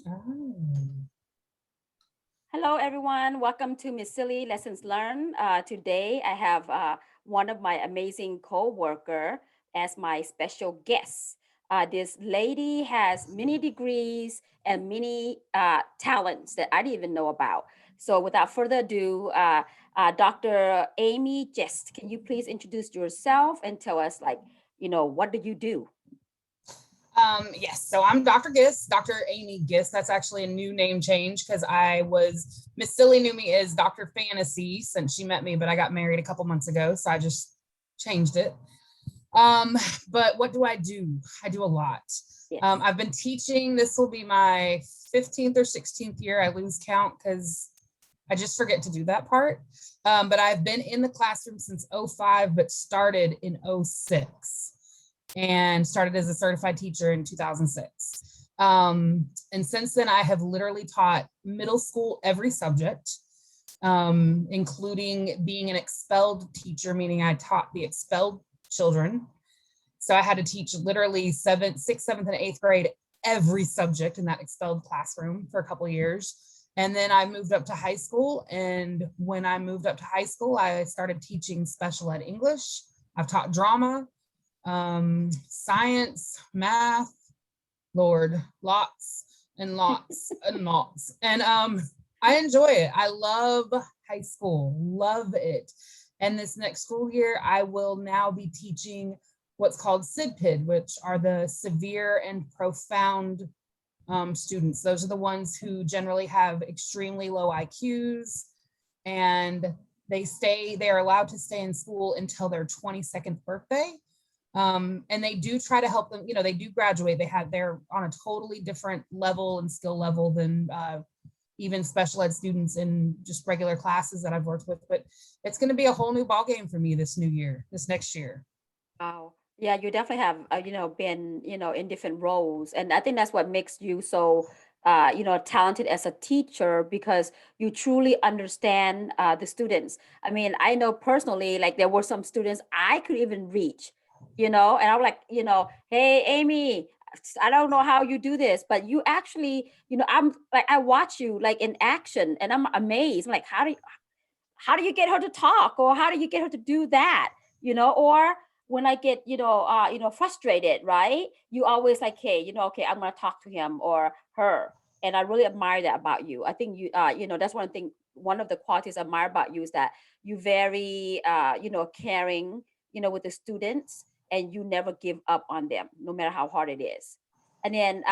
Oh. Hello, everyone. Welcome to Miss Silly Lessons Learned. Today, I have one of my amazing co-worker as my special guest. This lady has many degrees and many talents that I didn't even know about. So, without further ado, Dr. Amy Jest, can you please introduce yourself and tell us, what do you do? Yes, so I'm Dr. Gist, Dr. Amy Gist. That's actually a new name change because Miss Silly knew me as Dr. Fantasy since she met me, but I got married a couple months ago, so I just changed it. Um, but what do? I do a lot. Yes. I've been teaching. This will be my 15th or 16th year. I lose count because I just forget to do that part. But I've been in the classroom since '05, but started in '06 and started as a certified teacher in 2006. And since then, I have literally taught middle school every subject, including being an expelled teacher, meaning I taught the expelled children. So I had to teach literally sixth, seventh, and eighth grade every subject in that expelled classroom for a couple of years. And then I moved up to high school. And when I moved up to high school, I started teaching special ed English. I've taught drama, science, math, Lord, lots and lots and lots. And I enjoy it. I love high school, love it. And this next school year, I will now be teaching what's called SIDPID, which are the severe and profound students. Those are the ones who generally have extremely low IQs, and they are allowed to stay in school until their 22nd birthday. And they do try to help them, they do graduate. They're on a totally different level and skill level than even special ed students in just regular classes that I've worked with. But it's going to be a whole new ball game for me this next year. Wow. Yeah, you definitely have, been, in different roles. And I think that's what makes you so, talented as a teacher because you truly understand the students. I mean, I know personally, like there were some students I could even reach, and I'm like, hey, Amy, I don't know how you do this, but you actually, I'm like, I watch you like in action and I'm amazed. I'm like, how do you get her to talk or how do you get her to do that, or when I get frustrated, right, you always like, hey, okay, I'm going to talk to him or her. And I really admire that about you. I think that's one of the qualities I admire about you is that you very caring, with the students, and you never give up on them no matter how hard it is. And then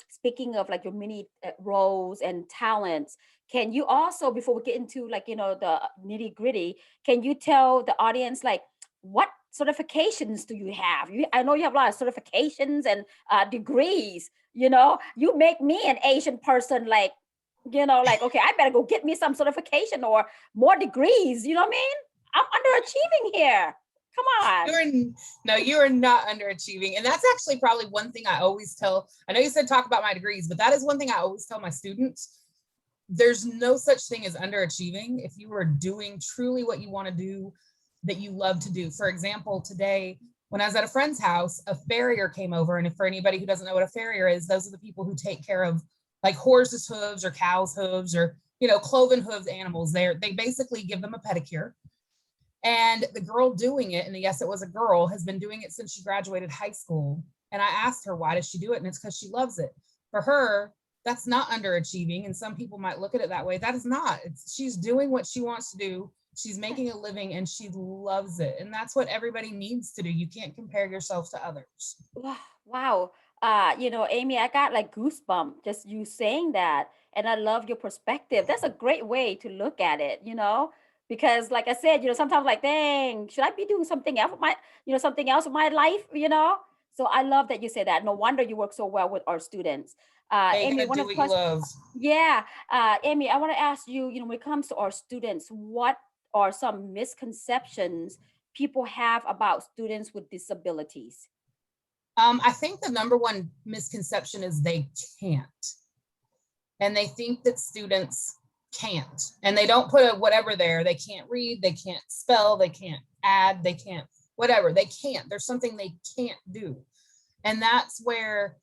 speaking of like your many roles and talents, can you also, before we get into like, the nitty gritty, can you tell the audience like what certifications do you have? I know you have a lot of certifications and degrees. You make me an Asian person like, like, okay, I better go get me some certification or more degrees. You know what I mean? I'm underachieving here. Come on. You're no, you are not underachieving. And that's actually probably one thing I always tell. I know you said talk about my degrees, but that is one thing I always tell my students. There's no such thing as underachieving if you are doing truly what you want to do, that you love to do. For example, today, when I was at a friend's house, a farrier came over. And if for anybody who doesn't know what a farrier is, those are the people who take care of like horses' hooves or cows' hooves or, cloven hooves animals. They basically give them a pedicure. And the girl doing it, and yes, it was a girl, has been doing it since she graduated high school. And I asked her, why does she do it? And it's because she loves it. For her, that's not underachieving. And some people might look at it that way. That is not. She's doing what she wants to do. She's making a living and she loves it. And that's what everybody needs to do. You can't compare yourself to others. Wow. Amy, I got like goosebump just you saying that. And I love your perspective. That's a great way to look at it, because like I said, sometimes like, dang, should I be doing something else with something else with my life? So I love that you say that. No wonder you work so well with our students. Hey, you Amy, gotta one do of the what you questions, love. yeah. Amy, I want to ask you, when it comes to our students, what are some misconceptions people have about students with disabilities? I think the number one misconception is they can't. And they think that students can't. And they don't put a whatever there. They can't read, they can't spell, they can't add, they can't whatever. They can't. There's something they can't do. And that's where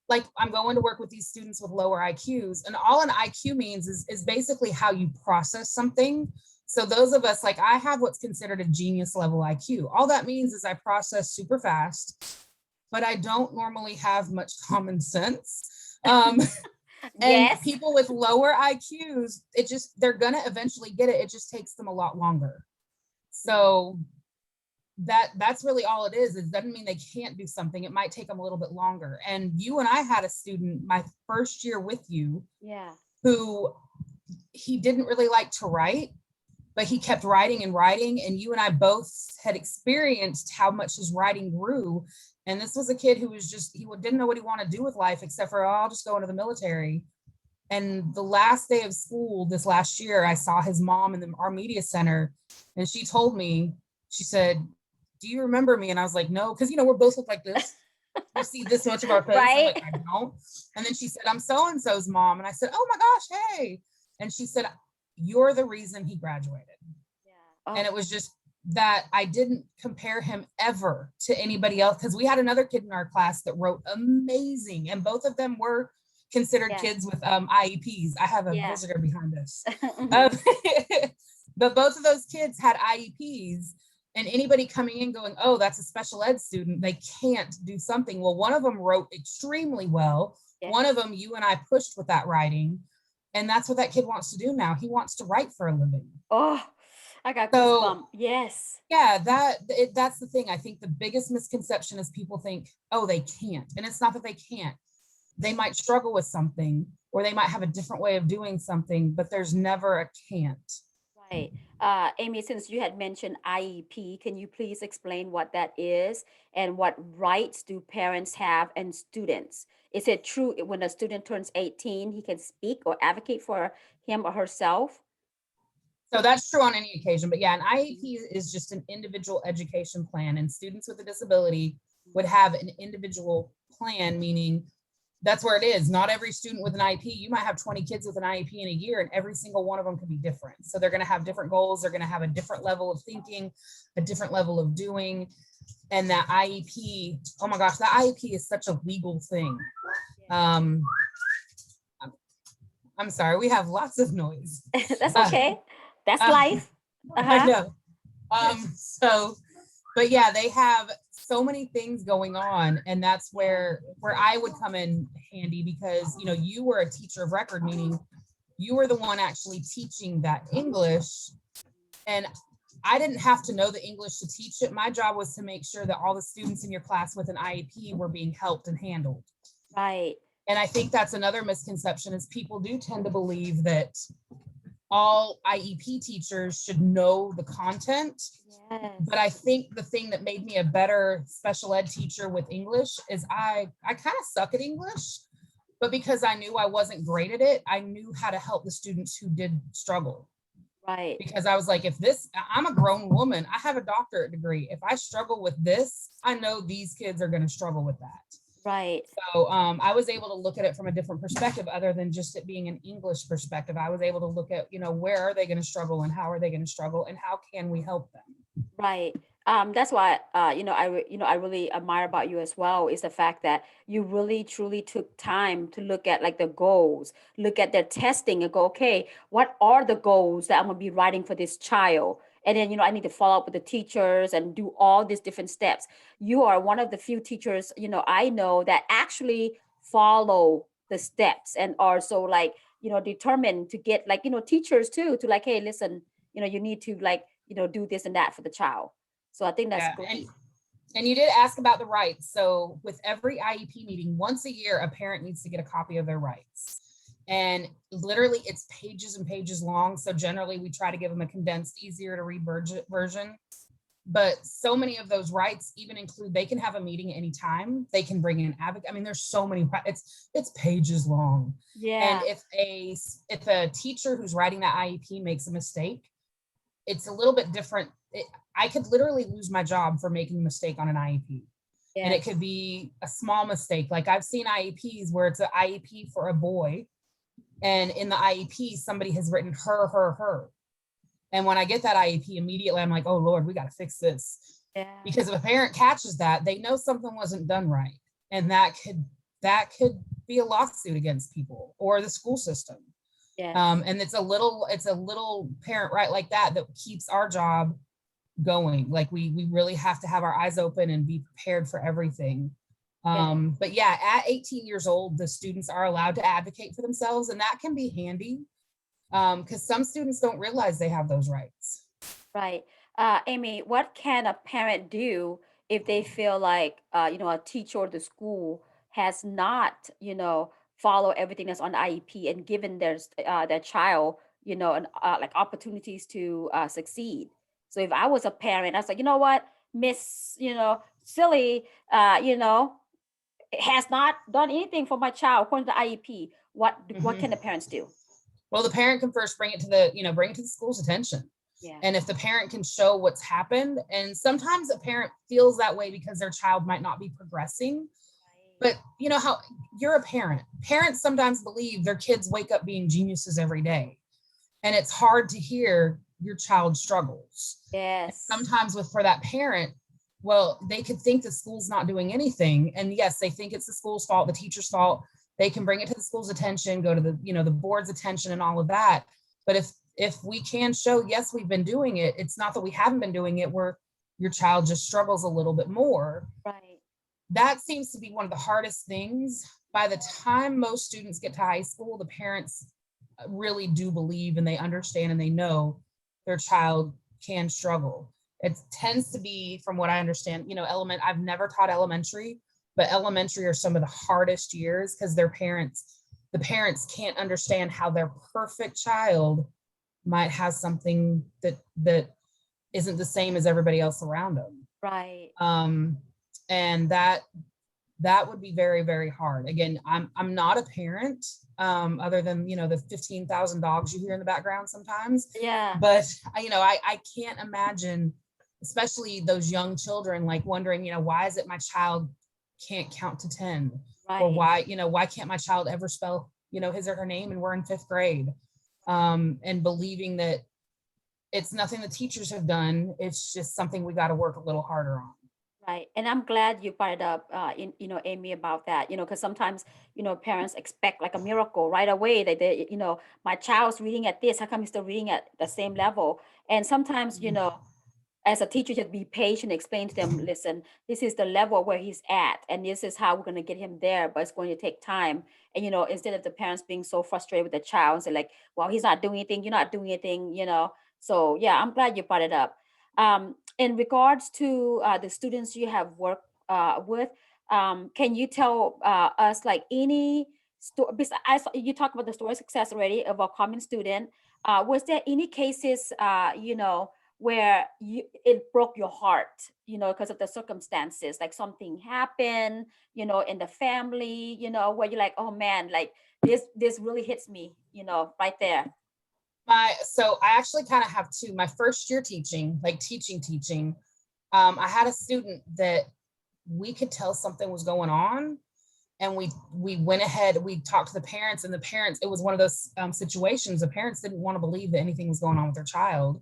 like I'm going to work with these students with lower IQs, and all an IQ means is basically how you process something. So those of us, like I have what's considered a genius level IQ. All that means is I process super fast, but I don't normally have much common sense. And Yes. people with lower IQs, they're gonna eventually get it. It just takes them a lot longer. So that's really all it is. It doesn't mean they can't do something. It might take them a little bit longer. And you and I had a student my first year with you, who he didn't really like to write, but he kept writing and writing. And you and I both had experienced how much his writing grew. And this was a kid who was he didn't know what he wanted to do with life, except for, oh, I'll just go into the military. And the last day of school this last year, I saw his mom in our media center, and she told me, she said, do you remember me? And I was like, no, because, we're both look like this. You see this much of our face. Right. I'm like, I don't. And then she said, I'm so-and-so's mom. And I said, oh my gosh, hey. And she said, you're the reason he graduated. Yeah. Oh. And it was just that I didn't compare him ever to anybody else, because we had another kid in our class that wrote amazing, and both of them were considered kids with IEPs. I have a visitor behind us. But both of those kids had IEPs, and anybody coming in going, oh, that's a special ed student, they can't do something. Well, one of them wrote extremely well. Yes. One of them, you and I pushed with that writing. And that's what that kid wants to do now. He wants to write for a living. Oh, I got goosebumps. Yes. Yeah, that's the thing. I think the biggest misconception is people think, oh, they can't. And it's not that they can't. They might struggle with something, or they might have a different way of doing something, but there's never a can't. Right. Amy, since you had mentioned IEP, can you please explain what that is and what rights do parents have and students? Is it true when a student turns 18, he can speak or advocate for him or herself? So that's true on any occasion, but yeah, an IEP is just an individual education plan, and students with a disability would have an individual plan, meaning that's where it is. Not every student with an IEP, you might have 20 kids with an IEP in a year, and every single one of them could be different. So they're going to have different goals. They're going to have a different level of thinking, a different level of doing. And that IEP, oh my gosh, that IEP is such a legal thing. I'm sorry, we have lots of noise. That's okay. That's life. I know. But yeah, they have so many things going on, and that's where I would come in handy, because you were a teacher of record, meaning you were the one actually teaching that English, and I didn't have to know the English to teach it. My job was to make sure that all the students in your class with an IEP were being helped and handled. Right. And I think that's another misconception, is people do tend to believe that all IEP teachers should know the content. Yes. But I think the thing that made me a better special ed teacher with English is I kind of suck at English, but because I knew I wasn't great at it, I knew how to help the students who did struggle. Right. Because I was like, I'm a grown woman, I have a doctorate degree. If I struggle with this, I know these kids are going to struggle with that. Right. So I was able to look at it from a different perspective, other than just it being an English perspective. I was able to look at, where are they going to struggle, and how are they going to struggle, and how can we help them? Right. That's why, I really admire about you as well, is the fact that you really truly took time to look at like the goals, look at their testing and go, okay, what are the goals that I'm going to be writing for this child? And then, I need to follow up with the teachers and do all these different steps. You are one of the few teachers, I know that actually follow the steps and are so determined to get teachers too, to hey, listen, you need to do this and that for the child. So I think that's great. And you did ask about the rights. So with every IEP meeting, once a year, a parent needs to get a copy of their rights. And literally it's pages and pages long. So generally we try to give them a condensed, easier to read version. But so many of those rights even include, they can have a meeting anytime. They can bring in an advocate. I mean, there's so many, it's pages long. Yeah. And if a teacher who's writing that IEP makes a mistake, it's a little bit different. I could literally lose my job for making a mistake on an IEP. Yes. And it could be a small mistake. Like I've seen IEPs where it's an IEP for a boy, and in the IEP, somebody has written her. And when I get that IEP, immediately I'm like, oh Lord, we got to fix this. Yeah. Because if a parent catches that, they know something wasn't done right. And that could that could be a lawsuit against people or the school system. Yes. And it's a little parent right like that keeps our job going. Like we really have to have our eyes open and be prepared for everything. But yeah, at 18 years old, the students are allowed to advocate for themselves, and that can be handy because some students don't realize they have those rights. Right. Amy, what can a parent do if they feel like, a teacher or the school has not, follow everything that's on the IEP and given their child, like opportunities to succeed. So if I was a parent, I was like, you know what, Miss, silly, has not done anything for my child according to the IEP. What can the parents do? Well, the parent can first bring it to bring it to the school's attention. Yeah. And if the parent can show what's happened, and sometimes a parent feels that way because their child might not be progressing. But you know how you're a parent. Parents sometimes believe their kids wake up being geniuses every day. And it's hard to hear your child struggles. Yes. And sometimes for that parent, well, they could think the school's not doing anything. And yes, they think it's the school's fault, the teacher's fault. They can bring it to the school's attention, go to the board's attention and all of that. But if we can show, yes, we've been doing it, it's not that we haven't been doing it, where your child just struggles a little bit more. Right. That seems to be one of the hardest things. By the time most students get to high school, the parents really do believe and they understand and they know their child can struggle. It tends to be, from what I understand, I've never taught elementary, but elementary are some of the hardest years because the parents can't understand how their perfect child might have something that isn't the same as everybody else around them. Right. And that would be very, very hard. Again, I'm not a parent, other than, the 15,000 dogs you hear in the background sometimes. Yeah. But, I can't imagine, especially those young children, like wondering, why is it my child can't count to 10? Right. Or why can't my child ever spell, his or her name and we're in 5th grade? And believing that it's nothing the teachers have done. It's just something we got to work a little harder on. Right. And I'm glad you brought it up, Amy, about that, because sometimes, parents expect like a miracle right away that my child's reading at this, how come he's still reading at the same level? And sometimes, as a teacher, just be patient, explain to them, listen, this is the level where he's at, and this is how we're going to get him there, but it's going to take time. And, instead of the parents being so frustrated with the child and say like, well, he's not doing anything, you're not doing anything, So yeah, I'm glad you brought it up. In regards to the students you have worked with, can you tell us like any story? You talked about the story of success already of a common student. Was there any cases, where it broke your heart, because of the circumstances, like something happened, in the family, where you're like, oh man, like this really hits me, right there. So I actually kind of have two. My first year teaching, like teaching, I had a student that we could tell something was going on, and we went ahead, we talked to the parents, and the parents, it was one of those situations, the parents didn't want to believe that anything was going on with their child.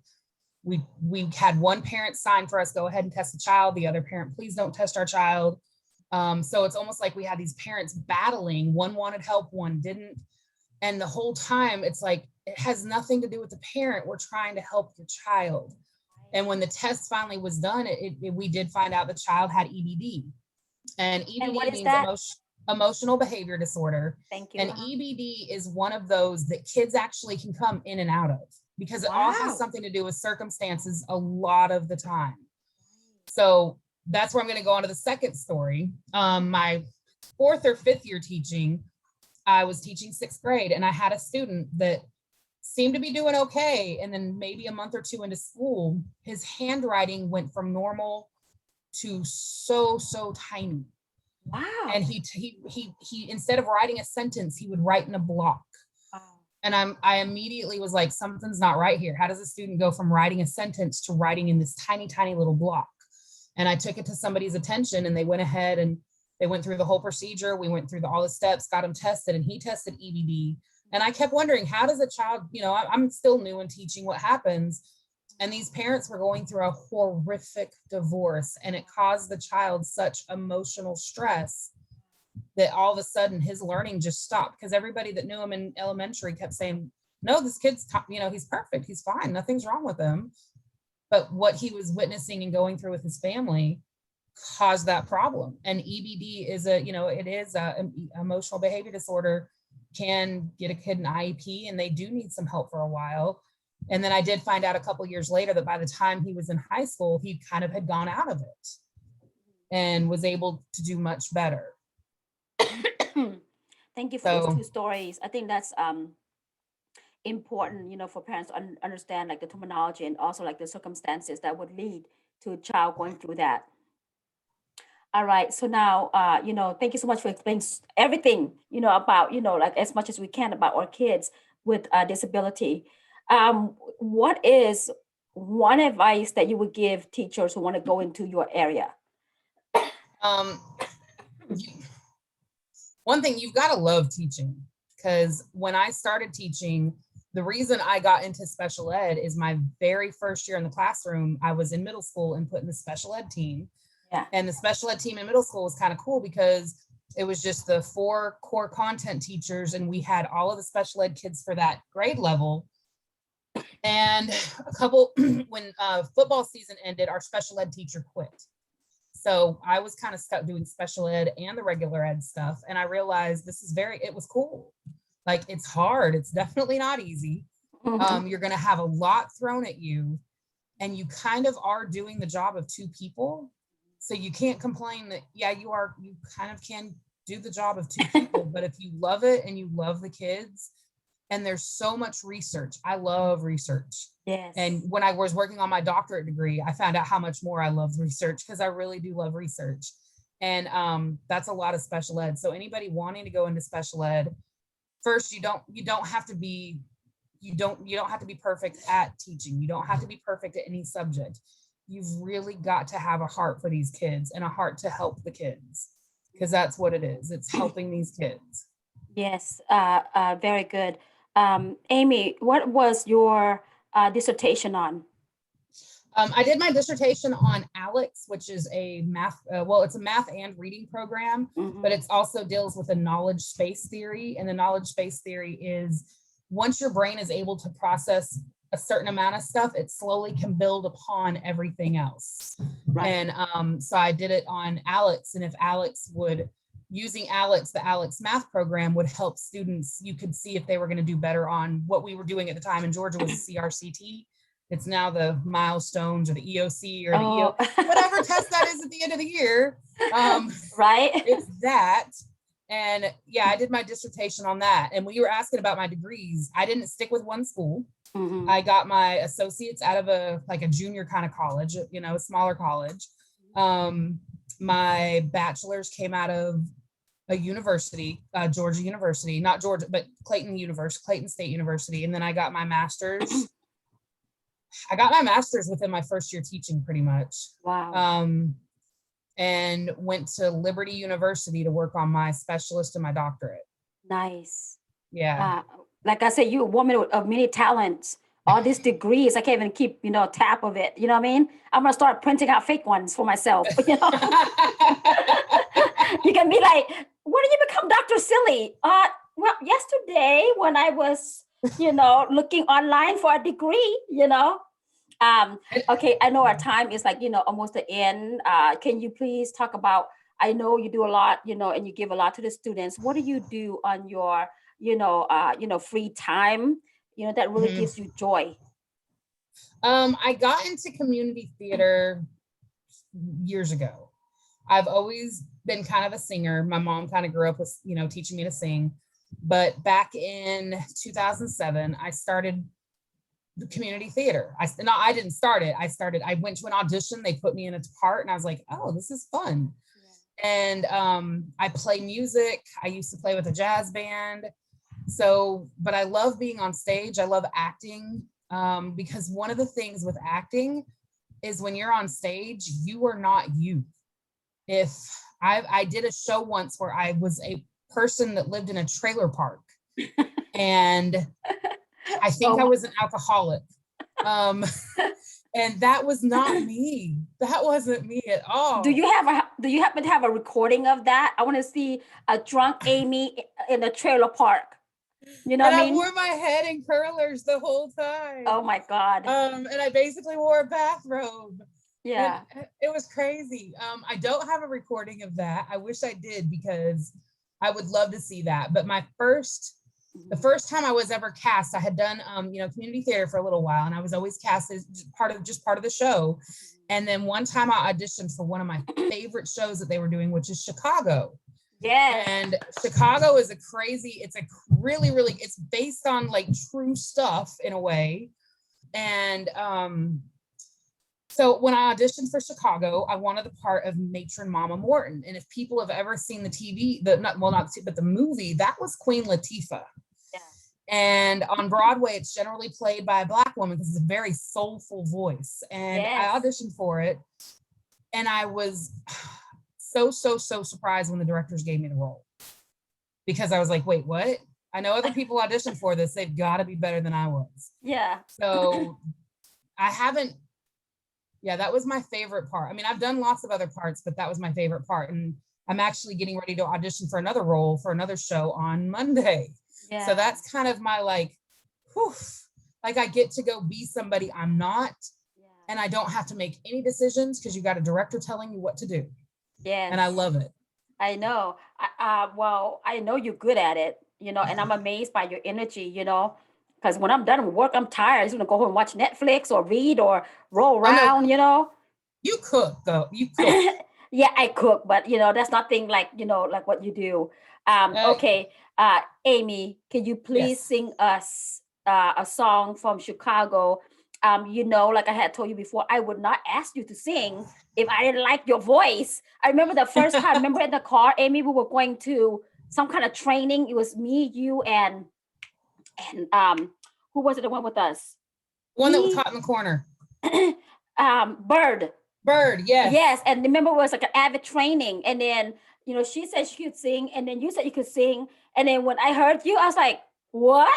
We had one parent sign for us, go ahead and test the child. The other parent, please don't test our child. So it's almost like we had these parents battling. One wanted help, one didn't. And the whole time it's like, it has nothing to do with the parent. We're trying to help your child. And when the test finally was done, we did find out the child had EBD. And EBD means emotional behavior disorder. Thank you. And EBD is one of those that kids actually can come in and out of, because it all has something to do with circumstances a lot of the time. So that's where I'm going to go on to the second story. My 4th or 5th year teaching, I was teaching 6th grade, and I had a student that seemed to be doing okay. And then maybe a month or 2 into school, his handwriting went from normal to so tiny. Wow. And he instead of writing a sentence, he would write in a block. Wow. And I immediately was like, something's not right here. How does a student go from writing a sentence to writing in this tiny little block? And I took it to somebody's attention, and they went ahead and they went through the whole procedure. We went through all the steps, got him tested, and he tested EBD. And I kept wondering, how does a child, I'm still new in teaching, what happens? And these parents were going through a horrific divorce, and it caused the child such emotional stress that all of a sudden his learning just stopped because everybody that knew him in elementary kept saying, no, this kid's, he's perfect. He's fine. Nothing's wrong with him. But what he was witnessing and going through with his family caused that problem. And EBD is it is a emotional behavior disorder, can get a kid an IEP, and they do need some help for a while. And then I did find out a couple years later that by the time he was in high school, he kind of had gone out of it and was able to do much better. Thank you for those two stories. I think that's important, for parents to understand like the terminology and also like the circumstances that would lead to a child going through that. All right. So now, thank you so much for explaining everything, about, like as much as we can about our kids with disability. What is one advice that you would give teachers who want to go into your area? One thing, you've got to love teaching, because when I started teaching, the reason I got into special ed is my very first year in the classroom, I was in middle school and put in the special ed team. Yeah. And the special ed team in middle school was kind of cool because it was just the 4 core content teachers, and we had all of the special ed kids for that grade level. And when football season ended, our special ed teacher quit. So I was kind of stuck doing special ed and the regular ed stuff. And I realized it was cool. Like, it's hard. It's definitely not easy. Mm-hmm. You're going to have a lot thrown at you, and you kind of are doing the job of 2 people. So you can't complain that, you kind of can do the job of 2 people, but if you love it and you love the kids, and there's so much research. I love research. Yes. And when I was working on my doctorate degree, I found out how much more I love research, because I really do love research. And that's a lot of special ed. So anybody wanting to go into special ed, first, you don't have to be perfect at teaching. You don't have to be perfect at any subject. You've really got to have a heart for these kids and a heart to help the kids, because that's what it is. It's helping these kids. Yes, very good. Amy, what was your dissertation on? I did my dissertation on ALEX, which is a math, it's a math and reading program, but it also deals with a knowledge space theory. And the knowledge space theory is, once your brain is able to process a certain amount of stuff, it slowly can build upon everything else. Right. And so I did it on ALEX, and if using ALEX, the ALEX math program would help students. You could see if they were going to do better on what we were doing at the time in Georgia was CRCT. It's now the milestones or the EOC or the EO, whatever test that is at the end of the year. Right. It's that. And I did my dissertation on that. And when you were asking about my degrees, I didn't stick with one school. Mm-hmm. I got my associates out of a junior kind of college, a smaller college. My bachelor's came out of a university, Georgia University, not Georgia, but Clayton State University. And then I got my master's. I got my master's within my first year teaching, pretty much. Wow. And went to Liberty University to work on my specialist and my doctorate. Nice. Yeah. Like I said, you're a woman of many talents. All these degrees, I can't even keep, tap of it. You know what I mean? I'm gonna start printing out fake ones for myself. You can be like, when did you become Dr. Silly? Well, yesterday when I was, looking online for a degree, Okay, I know our time is almost the end. Can you please talk about, I know you do a lot, and you give a lot to the students. What do you do on your, free time, that really gives you joy? I got into community theater years ago. I've always been kind of a singer. My mom kind of grew up with, teaching me to sing. But back in 2007, I started the community theater. I didn't start it. I went to an audition. They put me in a part, and I was like, oh, this is fun. Yeah. And I play music. I used to play with a jazz band. But I love being on stage. I love acting, because one of the things with acting is when you're on stage, you are not you. If I did a show once where I was a person that lived in a trailer park, and I think I was an alcoholic. And that was not me. That wasn't me at all. Do you have Do you happen to have a recording of that? I want to see a drunk Amy in a trailer park. You know And what I I mean? wore my head in curlers the whole time. Oh my God. And I basically wore a bathrobe. Yeah. And it was crazy. I don't have a recording of that. I wish I did because I would love to see that. But the first time I was ever cast, I had done community theater for a little while, and I was always cast as part of the show. And then one time I auditioned for one of my favorite shows that they were doing, which is Chicago. Yeah. And Chicago is it's based on like true stuff in a way. And so when I auditioned for Chicago, I wanted the part of matron Mama Morton. And if people have ever seen the TV, the movie, that was Queen Latifah. Yeah. And on Broadway, it's generally played by a Black woman because it's a very soulful voice. And I auditioned for it. And I was so surprised when the directors gave me the role. Because I was like, wait, what? I know other people auditioned for this. They've got to be better than I was. Yeah. So that was my favorite part. I mean, I've done lots of other parts, but that was my favorite part. And I'm actually getting ready to audition for another role for another show on Monday. Yeah. So that's kind of my like I get to go be somebody I'm not. Yeah. And I don't have to make any decisions because you got a director telling you what to do. Yeah. And I love it. I know. Well, I know you're good at it, and I'm amazed by your energy, because when I'm done with work, I'm tired. I just want to go home and watch Netflix or read or roll around, You cook though. You cook. Yeah, I cook, but that's nothing like, like what you do. Okay. Amy, can you please sing us a song from Chicago? Like I had told you before, I would not ask you to sing if I didn't like your voice. I remember the first time, remember in the car, Amy, we were going to some kind of training. It was me, you, and who was it that went with us? One that was caught in the corner. Bird, yes. Yes. And remember it was like an avid training. And then, she said she could sing, and then you said you could sing. And then when I heard you, I was like, what?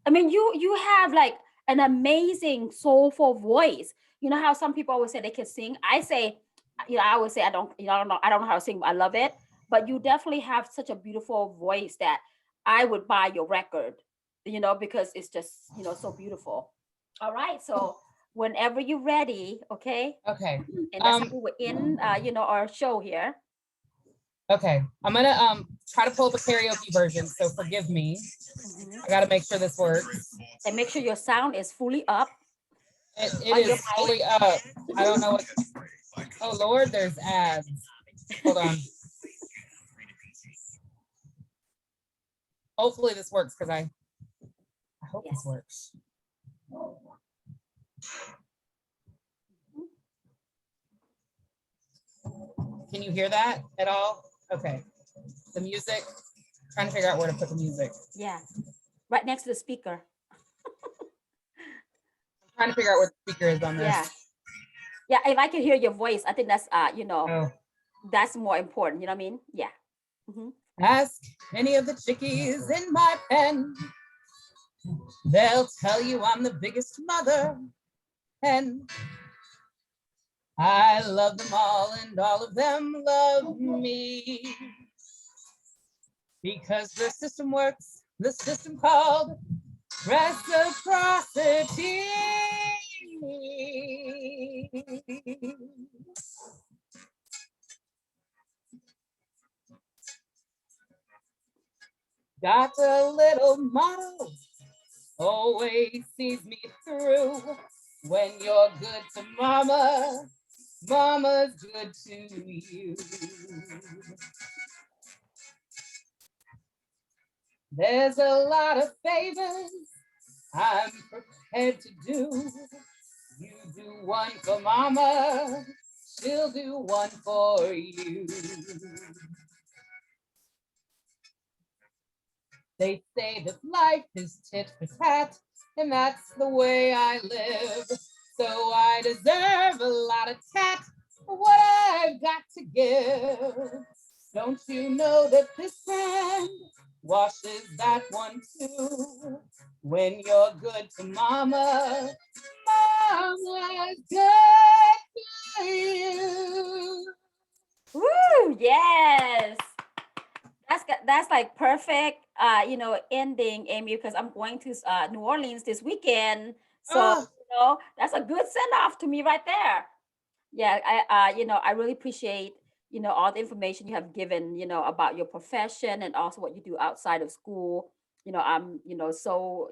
I mean, you have like an amazing soulful voice. You know how some people always say they can sing? I say, I always say I don't know how to sing, but I love it. But you definitely have such a beautiful voice that I would buy your record, because it's just, so beautiful. All right. So whenever you're ready, okay? Okay. And that's how we're in, our show here. Okay. I'm going to try to pull up a karaoke version, so forgive me. I got to make sure this works. And make sure your sound is fully up. It is fully up. I don't know what. Oh, Lord, there's ads. Hold on. Hopefully this works because I hope this works. Can you hear that at all? Okay. The music. Trying to figure out where to put the music. Yeah. Right next to the speaker. I'm trying to figure out where the speaker is on this. Yeah. Yeah, if I can hear your voice, I think that's that's more important. You know what I mean? Yeah. Mm-hmm. Ask any of the chickies in my pen. They'll tell you I'm the biggest mother hen. I love them all and all of them love me. Because the system works, the system called reciprocity. Got a little motto, always sees me through. When you're good to mama, mama's good to you. There's a lot of favors I'm prepared to do. You do one for mama, she'll do one for you. They say that life is tit for tat, and that's the way I live. So I deserve a lot of tat for what I've got to give. Don't you know that this hand washes that one too? When you're good to mama, mama's good to you. Woo, yes. That's like perfect, ending, Amy, because I'm going to New Orleans this weekend. So, Oh, that's a good send off to me right there. Yeah, I really appreciate, all the information you have given, about your profession and also what you do outside of school. I'm, so,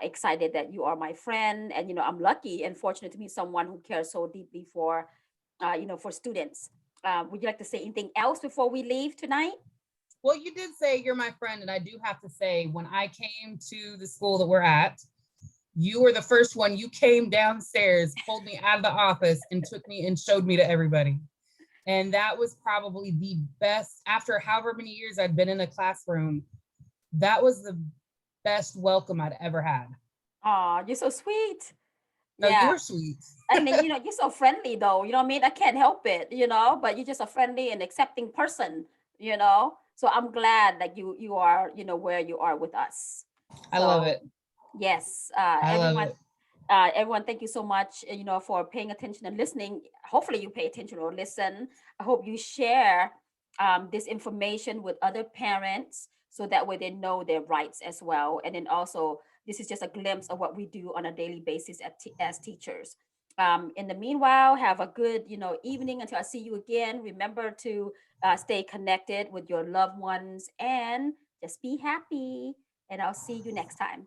excited that you are my friend, and, I'm lucky and fortunate to meet someone who cares so deeply for, for students. Would you like to say anything else before we leave tonight? well, you did say you're my friend, and I do have to say, when I came to the school that we're at, you were the first one. You came downstairs, pulled me out of the office, and took me and showed me to everybody. And that was probably the best, after however many years I'd been in a classroom, that was the best welcome I'd ever had. Oh, you're so sweet. No, you Yeah. were sweet. And then, you're so friendly though, you know what I mean? I can't help it, but you're just a friendly and accepting person, So I'm glad that you are, where you are with us. I love So it. yes, I love it. everyone, thank you so much, for paying attention and listening. Hopefully you pay attention or listen. I hope you share this information with other parents so that way they know their rights as well. And then also, this is just a glimpse of what we do on a daily basis as teachers. In the meanwhile, have a good, evening until I see you again. Remember to stay connected with your loved ones and just be happy. And I'll see you next time.